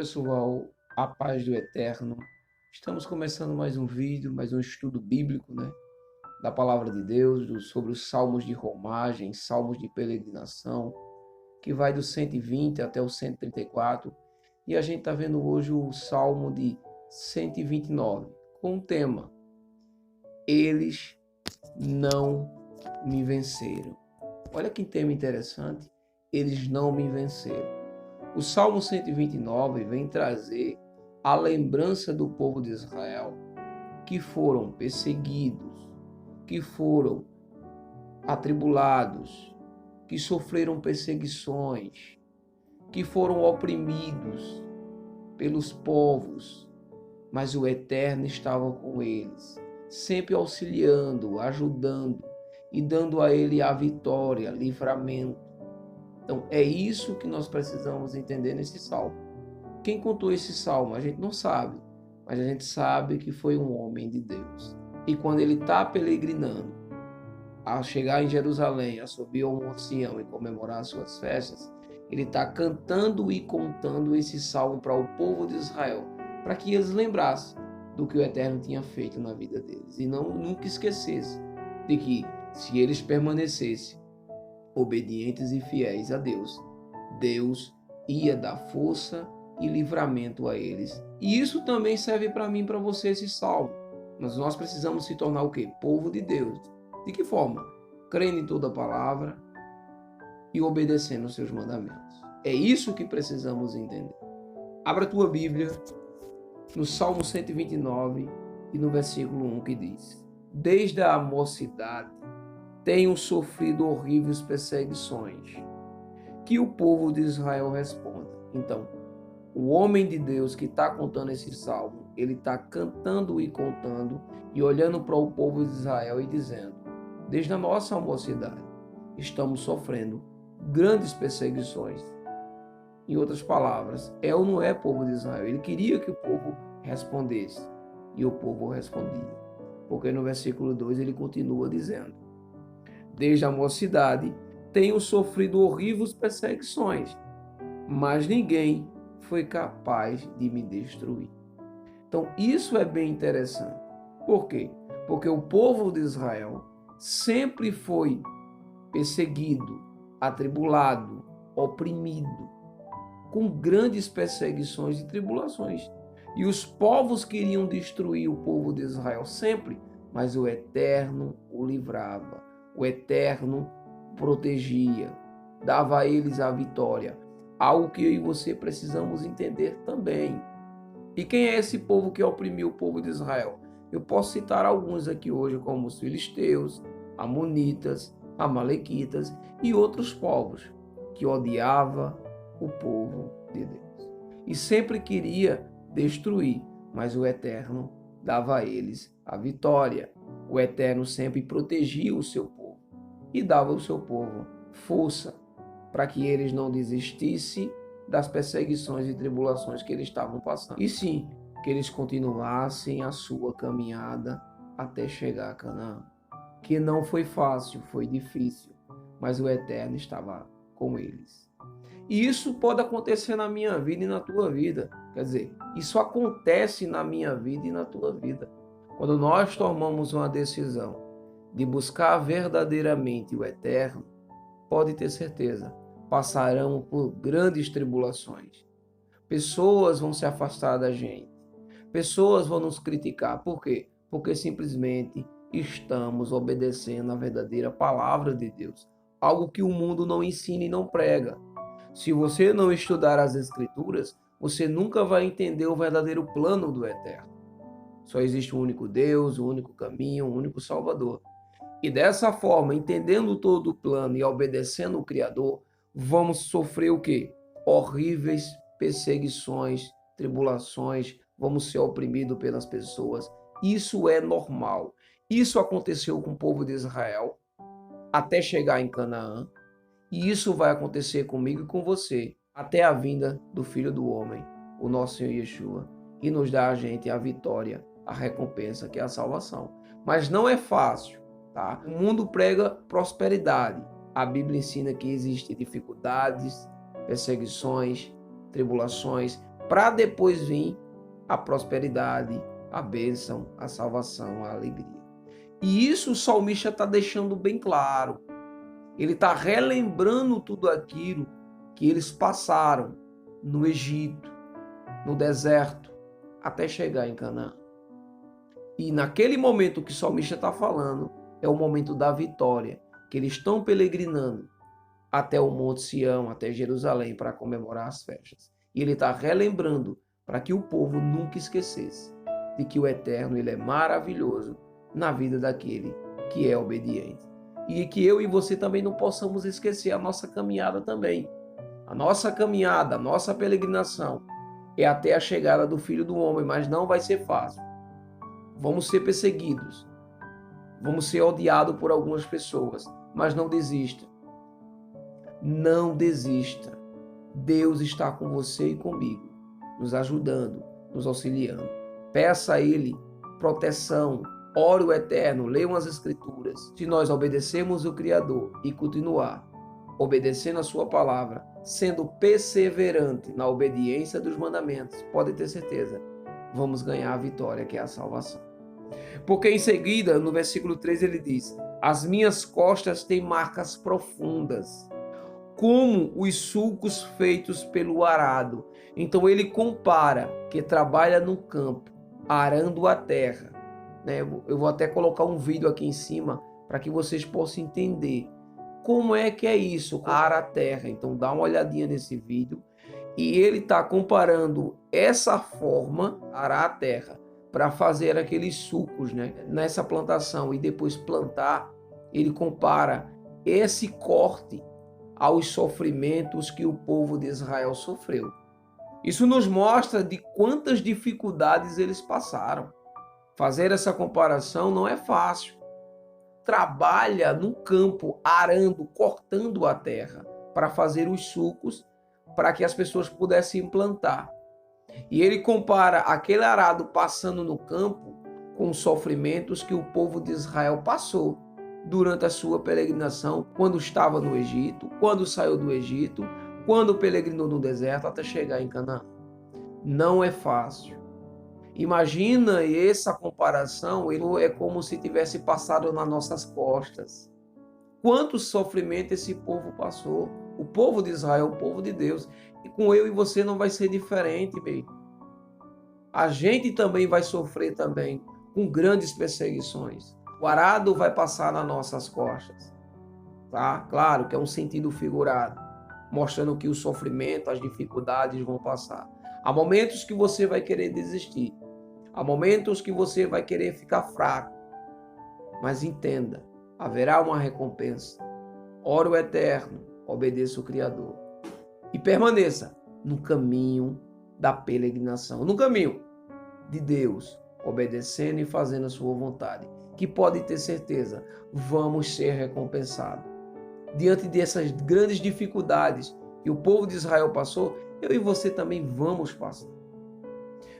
pessoal, a paz do Eterno. Estamos começando mais um vídeo, mais um estudo bíblico, da palavra de Deus, sobre os salmos de romagem, salmos de peregrinação, que vai do 120 até o 134. E a gente está vendo hoje o salmo de 129, com o tema: Eles não me venceram. Olha que tema interessante, eles não me venceram. O Salmo 129 vem trazer a lembrança do povo de Israel que foram perseguidos, que foram atribulados, que sofreram perseguições, que foram oprimidos pelos povos, mas o Eterno estava com eles, sempre auxiliando, ajudando e dando a ele a vitória, livramento. Então, é isso que nós precisamos entender nesse salmo. Quem contou esse salmo? A gente não sabe, mas a gente sabe que foi um homem de Deus. E quando ele está peregrinando, ao chegar em Jerusalém, a subir ao Monte Sião e comemorar as suas festas, ele está cantando e contando esse salmo para o povo de Israel, para que eles lembrassem do que o Eterno tinha feito na vida deles e nunca esquecessem de que, se eles permanecessem obedientes e fiéis a Deus, Deus ia dar força e livramento a eles. E isso também serve para mim e para você, esse salmo. Mas nós precisamos se tornar o quê? Povo de Deus. De que forma? Crendo em toda a palavra e obedecendo os seus mandamentos. É isso que precisamos entender. Abra a tua Bíblia no Salmo 129 e no versículo 1, que diz: Desde a mocidade tenho sofrido horríveis perseguições. Que o povo de Israel responda. Então, o homem de Deus que está contando esse salmo, ele está cantando e contando e olhando para o povo de Israel e dizendo: desde a nossa mocidade estamos sofrendo grandes perseguições. Em outras palavras, é ou não é povo de Israel? Ele queria que o povo respondesse e o povo respondia. Porque no versículo 2 ele continua dizendo: desde a mocidade tenho sofrido horríveis perseguições, mas ninguém foi capaz de me destruir. Então, isso é bem interessante. Por quê? Porque o povo de Israel sempre foi perseguido, atribulado, oprimido, com grandes perseguições e tribulações. E os povos queriam destruir o povo de Israel sempre, mas o Eterno o livrava. O Eterno protegia, dava a eles a vitória. Algo que eu e você precisamos entender também. E quem é esse povo que oprimiu o povo de Israel? Eu posso citar alguns aqui hoje, como os filisteus, amonitas, amalequitas e outros povos que odiavam o povo de Deus. E sempre queria destruir, mas o Eterno dava a eles a vitória. O Eterno sempre protegia o seu povo e dava ao seu povo força para que eles não desistissem das perseguições e tribulações que eles estavam passando. E sim, que eles continuassem a sua caminhada até chegar a Canaã. Que não foi fácil, foi difícil, mas o Eterno estava com eles. E isso pode acontecer na minha vida e na tua vida. Quer dizer, isso acontece na minha vida e na tua vida. Quando nós tomamos uma decisão de buscar verdadeiramente o Eterno, pode ter certeza, passarão por grandes tribulações. Pessoas vão se afastar da gente. Pessoas vão nos criticar. Por quê? Porque simplesmente estamos obedecendo a verdadeira palavra de Deus. Algo que o mundo não ensina e não prega. Se você não estudar as Escrituras, você nunca vai entender o verdadeiro plano do Eterno. Só existe um único Deus, um único caminho, um único Salvador. E dessa forma, entendendo todo o plano e obedecendo o Criador, vamos sofrer o quê? Horríveis perseguições, tribulações, vamos ser oprimidos pelas pessoas. Isso é normal. Isso aconteceu com o povo de Israel até chegar em Canaã. E isso vai acontecer comigo e com você até a vinda do Filho do Homem, o nosso Senhor Yeshua, e nos dá a gente a vitória, a recompensa, que é a salvação. Mas não é fácil, tá? O mundo prega prosperidade. A Bíblia ensina que existem dificuldades, perseguições, tribulações, para depois vir a prosperidade, a bênção, a salvação, a alegria. E isso o salmista está deixando bem claro. Ele está relembrando tudo aquilo que eles passaram no Egito, no deserto, até chegar em Canaã. E naquele momento que o salmista está falando, é o momento da vitória, que eles estão peregrinando até o Monte Sião, até Jerusalém, para comemorar as festas. E ele está relembrando para que o povo nunca esquecesse de que o Eterno ele é maravilhoso na vida daquele que é obediente. E que eu e você também não possamos esquecer a nossa caminhada também. A nossa caminhada, a nossa peregrinação é até a chegada do Filho do Homem, mas não vai ser fácil. Vamos ser perseguidos, vamos ser odiados por algumas pessoas, mas não desista. Não desista. Deus está com você e comigo, nos ajudando, nos auxiliando. Peça a Ele proteção, ore o Eterno, leiam as Escrituras. Se nós obedecermos o Criador e continuar obedecendo a sua palavra, sendo perseverante na obediência dos mandamentos, pode ter certeza, vamos ganhar a vitória, que é a salvação. Porque em seguida, no versículo 3, ele diz: as minhas costas têm marcas profundas, como os sulcos feitos pelo arado. Então ele compara que trabalha no campo, arando a terra. Eu vou até colocar um vídeo aqui em cima para que vocês possam entender como é que é isso, arar a terra. Então dá uma olhadinha nesse vídeo. E ele está comparando essa forma, arar a terra, para fazer aqueles sulcos, nessa plantação e depois plantar. Ele compara esse corte aos sofrimentos que o povo de Israel sofreu. Isso nos mostra de quantas dificuldades eles passaram. Fazer essa comparação não é fácil. Trabalha no campo, arando, cortando a terra, para fazer os sulcos, para que as pessoas pudessem plantar. E ele compara aquele arado passando no campo com os sofrimentos que o povo de Israel passou durante a sua peregrinação, quando estava no Egito, quando saiu do Egito, quando peregrinou no deserto até chegar em Canaã. Não é fácil. Imagina essa comparação, ele é como se tivesse passado nas nossas costas. Quanto sofrimento esse povo passou. O povo de Israel, o povo de Deus. E com eu e você não vai ser diferente, bem. A gente também vai sofrer também com grandes perseguições. O arado vai passar nas nossas costas, tá? Claro que é um sentido figurado, mostrando que o sofrimento, as dificuldades vão passar. Há momentos que você vai querer desistir. Há momentos que você vai querer ficar fraco. Mas entenda, haverá uma recompensa. Ore o Eterno, obedeça o Criador. E permaneça no caminho da peregrinação, no caminho de Deus, obedecendo e fazendo a sua vontade. Que pode ter certeza, vamos ser recompensados. Diante dessas grandes dificuldades que o povo de Israel passou, eu e você também vamos passar.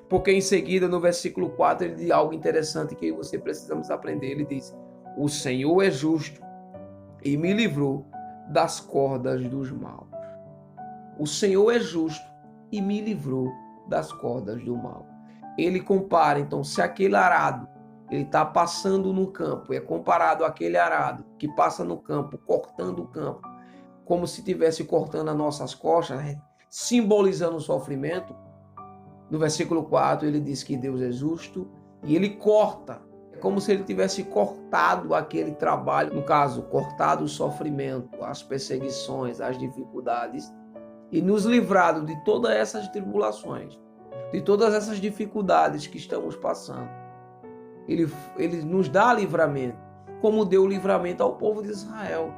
Porque em seguida, no versículo 4, ele diz algo interessante que eu e você precisamos aprender. Ele diz: o Senhor é justo e me livrou das cordas dos maus. O Senhor é justo e me livrou das cordas do mal. Ele compara, então, se aquele arado ele está passando no campo, é comparado àquele arado que passa no campo, cortando o campo, como se estivesse cortando as nossas costas, simbolizando o sofrimento. No versículo 4, ele diz que Deus é justo e ele corta. É como se ele tivesse cortado aquele trabalho, no caso, cortado o sofrimento, as perseguições, as dificuldades, e nos livrado de todas essas tribulações, de todas essas dificuldades que estamos passando. Ele nos dá livramento, como deu livramento ao povo de Israel.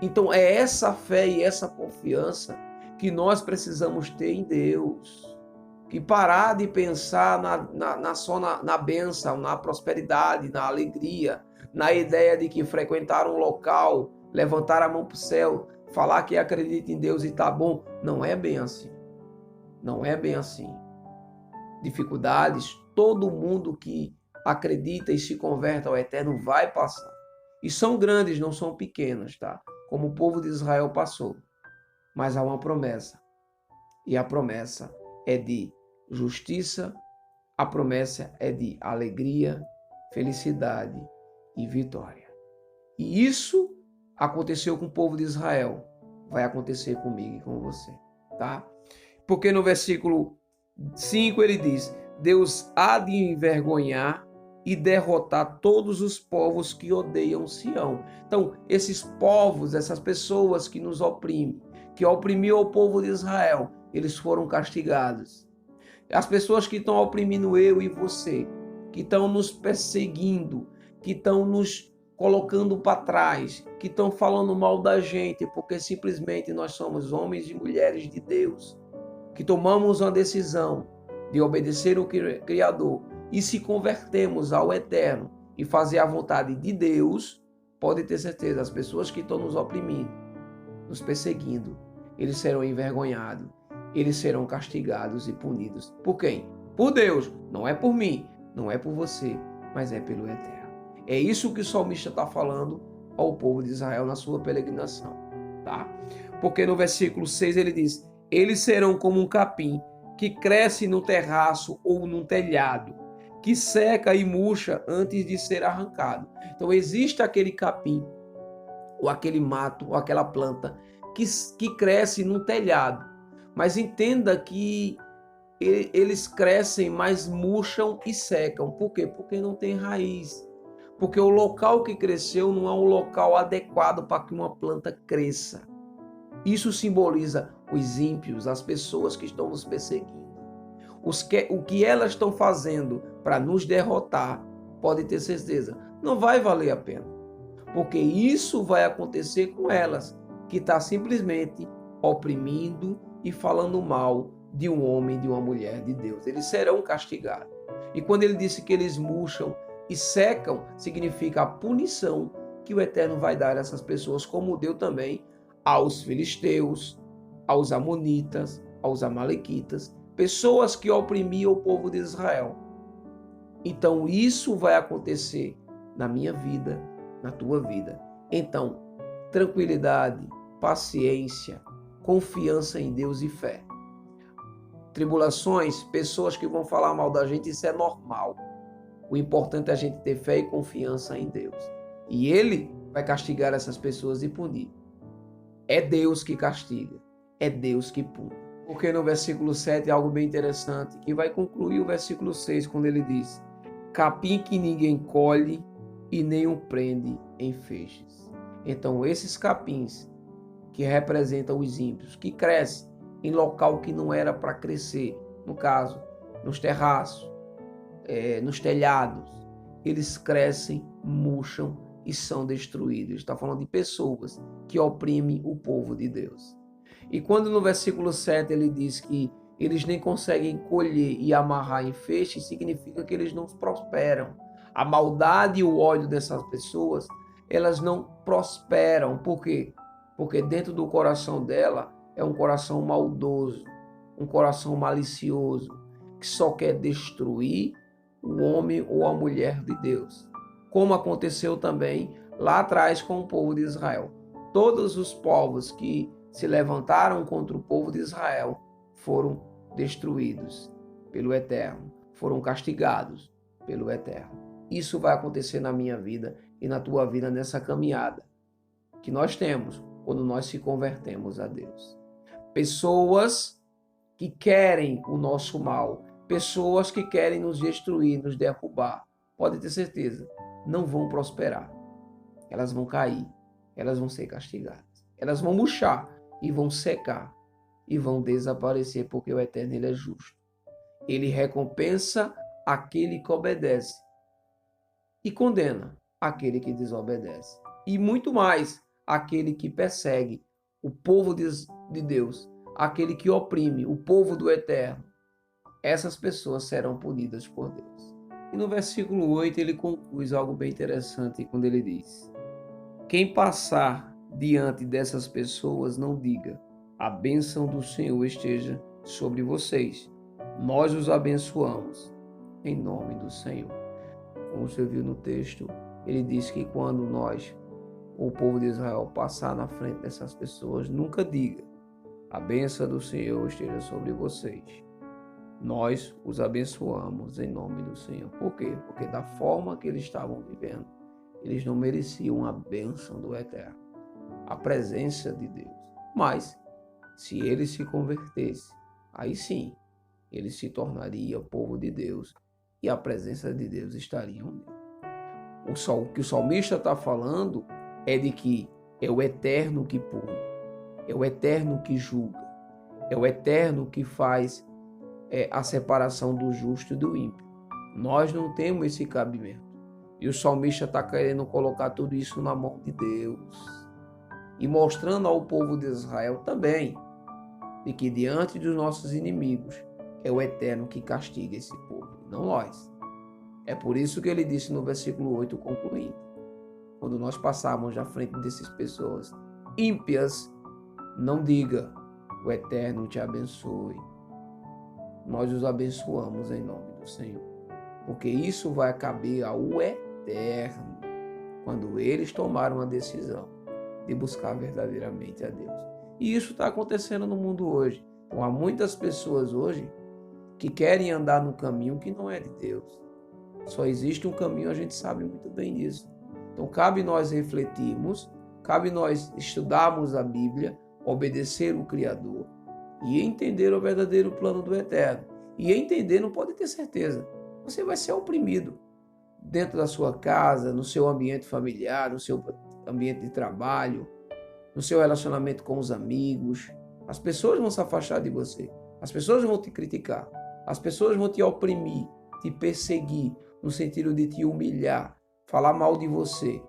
Então é essa fé e essa confiança que nós precisamos ter em Deus. E parar de pensar só na bênção, na prosperidade, na alegria, na ideia de que frequentar um local, levantar a mão para o céu, falar que acredita em Deus e está bom. Não é bem assim. Não é bem assim. Dificuldades, todo mundo que acredita e se converte ao Eterno vai passar. E são grandes, não são pequenas, tá? Como o povo de Israel passou. Mas há uma promessa. E a promessa é de justiça, a promessa é de alegria, felicidade e vitória. E isso aconteceu com o povo de Israel, vai acontecer comigo e com você, tá? Porque no versículo 5 ele diz: Deus há de envergonhar e derrotar todos os povos que odeiam Sião. Então, esses povos, essas pessoas que nos oprimem, que oprimiu o povo de Israel, eles foram castigados. As pessoas que estão oprimindo eu e você, que estão nos perseguindo, que estão nos colocando para trás, que estão falando mal da gente, porque simplesmente nós somos homens e mulheres de Deus, que tomamos uma decisão de obedecer o Criador e se convertemos ao Eterno e fazer a vontade de Deus, pode ter certeza, as pessoas que estão nos oprimindo, nos perseguindo, eles serão envergonhados, eles serão castigados e punidos. Por quem? Por Deus. Não é por mim, não é por você, mas é pelo Eterno. É isso que o salmista está falando ao povo de Israel na sua peregrinação, tá? Porque no versículo 6 ele diz: eles serão como um capim que cresce no terraço ou num telhado, que seca e murcha antes de ser arrancado. Então existe aquele capim, ou aquele mato, ou aquela planta que cresce no telhado. Mas entenda que eles crescem, mas murcham e secam. Por quê? Porque não tem raiz. Porque o local que cresceu não é um local adequado para que uma planta cresça. Isso simboliza os ímpios, as pessoas que estão nos perseguindo. O que elas estão fazendo para nos derrotar, pode ter certeza, não vai valer a pena. Porque isso vai acontecer com elas, que está simplesmente oprimindo e falando mal de um homem, de uma mulher de Deus. Eles serão castigados. E quando ele disse que eles murcham e secam, significa a punição que o Eterno vai dar a essas pessoas, como deu também aos filisteus, aos amonitas, aos amalequitas, pessoas que oprimiam o povo de Israel. Então isso vai acontecer na minha vida, na tua vida. Então, tranquilidade, paciência, confiança em Deus e fé. Tribulações, pessoas que vão falar mal da gente, isso é normal. O importante é a gente ter fé e confiança em Deus. E Ele vai castigar essas pessoas e punir. É Deus que castiga, é Deus que pune. Porque no versículo 7 é algo bem interessante, que vai concluir o versículo 6, quando ele diz: capim que ninguém colhe e nem o prende em feixes. Então esses capins que representam os ímpios, que crescem em local que não era para crescer, no caso, nos terraços, nos telhados, eles crescem, murcham e são destruídos. Está falando de pessoas que oprimem o povo de Deus. E quando no versículo 7 ele diz que eles nem conseguem colher e amarrar em feixe, significa que eles não prosperam. A maldade e o ódio dessas pessoas, elas não prosperam. Por quê? Porque dentro do coração dela é um coração maldoso, um coração malicioso, que só quer destruir o homem ou a mulher de Deus. Como aconteceu também lá atrás com o povo de Israel. Todos os povos que se levantaram contra o povo de Israel foram destruídos pelo Eterno, foram castigados pelo Eterno. Isso vai acontecer na minha vida e na tua vida nessa caminhada que nós temos quando nós se convertemos a Deus. Pessoas que querem o nosso mal, pessoas que querem nos destruir, nos derrubar, pode ter certeza, não vão prosperar. Elas vão cair, elas vão ser castigadas, elas vão murchar e vão secar e vão desaparecer, porque o Eterno ele é justo. Ele recompensa aquele que obedece e condena aquele que desobedece. E muito mais, aquele que persegue o povo de Deus, aquele que oprime o povo do Eterno. Essas pessoas serão punidas por Deus. E no versículo 8 ele conclui algo bem interessante quando ele diz: quem passar diante dessas pessoas não diga: a bênção do Senhor esteja sobre vocês. Nós os abençoamos em nome do Senhor. Como você viu no texto, ele diz que quando nós, o povo de Israel, passar na frente dessas pessoas, nunca diga: a bênção do Senhor esteja sobre vocês. nós os abençoamos em nome do Senhor. Por quê? Porque da forma que eles estavam vivendo, eles não mereciam a bênção do Eterno, a presença de Deus. Mas, se eles se convertessem, aí sim, eles se tornariam povo de Deus e a presença de Deus estaria nele. O que o salmista está falando é de que é o Eterno que pune, é o Eterno que julga, é o Eterno que faz a separação do justo e do ímpio. Nós não temos esse cabimento. E o salmista está querendo colocar tudo isso na mão de Deus. E mostrando ao povo de Israel também de que diante dos nossos inimigos é o Eterno que castiga esse povo, não nós. É por isso que ele disse no versículo 8, concluindo: quando nós passarmos à frente dessas pessoas ímpias, não diga, o Eterno te abençoe. Nós os abençoamos em nome do Senhor, porque isso vai caber ao Eterno, quando eles tomaram a decisão de buscar verdadeiramente a Deus. E isso está acontecendo no mundo hoje. Então, há muitas pessoas hoje que querem andar no caminho que não é de Deus. Só existe um caminho, a gente sabe muito bem disso. Então, cabe nós refletirmos, cabe nós estudarmos a Bíblia, obedecer o Criador e entender o verdadeiro plano do Eterno. E entender, não pode ter certeza, você vai ser oprimido dentro da sua casa, no seu ambiente familiar, no seu ambiente de trabalho, no seu relacionamento com os amigos. As pessoas vão se afastar de você, as pessoas vão te criticar, as pessoas vão te oprimir, te perseguir, no sentido de te humilhar, falar mal de você.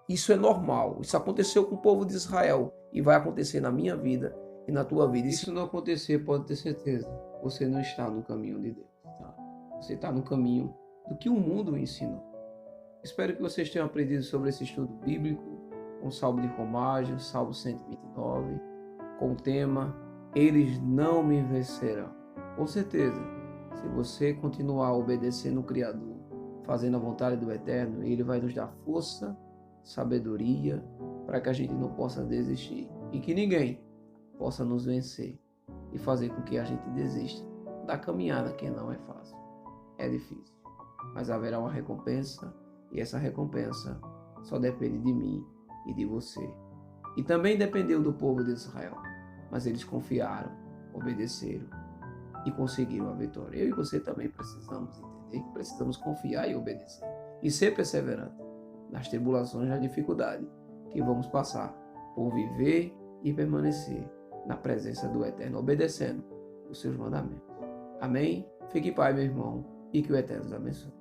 Isso é normal, isso aconteceu com o povo de Israel e vai acontecer na minha vida e na tua vida. E se não acontecer, pode ter certeza, você não está no caminho de Deus, tá? Você está no caminho do que o mundo ensinou. Espero que vocês tenham aprendido sobre esse estudo bíblico, com o Salmo de Romagem, Salmo 129, com o tema Eles não me vencerão. Com certeza, se você continuar obedecendo o Criador, fazendo a vontade do Eterno, Ele vai nos dar força, sabedoria, para que a gente não possa desistir e que ninguém possa nos vencer e fazer com que a gente desista da caminhada que não é fácil. É difícil, mas haverá uma recompensa e essa recompensa só depende de mim e de você. E também dependeu do povo de Israel, mas eles confiaram, obedeceram e conseguiram a vitória. Eu e você também precisamos entender que precisamos confiar e obedecer e ser perseverante nas tribulações e nas dificuldades que vamos passar por viver e permanecer na presença do Eterno, obedecendo os seus mandamentos. Amém? Fique em paz, meu irmão, e que o Eterno os abençoe.